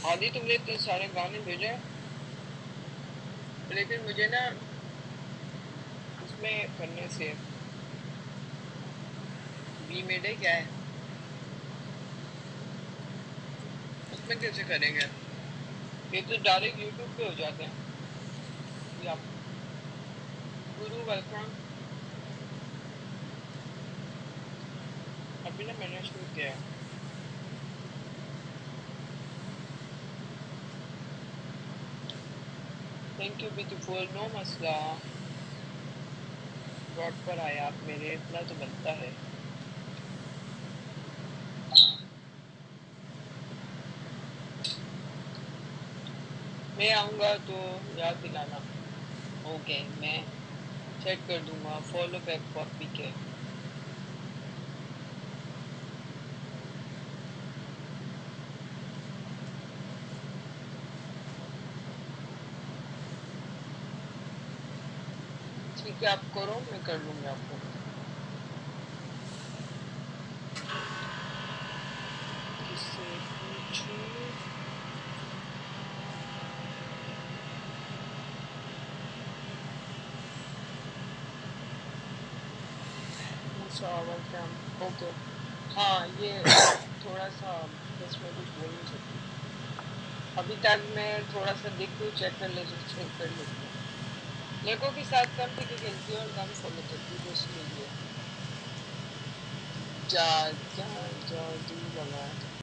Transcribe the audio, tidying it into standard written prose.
आदि तुमने इतने सारे गाने भेजे, लेकिन मुझे ना उसमें करने से वी मेड है क्या है, उसमें कैसे करेंगे? ये तो डायरेक्ट यूट्यूब पे हो जाते हैं। या गुरु वेलकम। अभी ना मैंने शुरू किया है। थैंक यू ब्यूटीफुल, नो मसला। व्हाट पर आए आप मेरे, इतना तो बनता है। मैं आऊंगा तो याद दिलाना। ओके, मैं सेट कर दूंगा फॉलो बैक फॉर पीके। ठीक है, आप करो, मैं कर लूंगा आपको। किससे पूछूं? मूसा वेलकम। ओके। हाँ, ये थोड़ा सा, बस मैं कुछ बोल नहीं सकती अभी तक। मैं थोड़ा सा देख के चेक कर लेती हूँ। लेको के साथ कम टिके खेलती है और कम फॉलो करती है, तो इसलिए जा जा जादू लगा।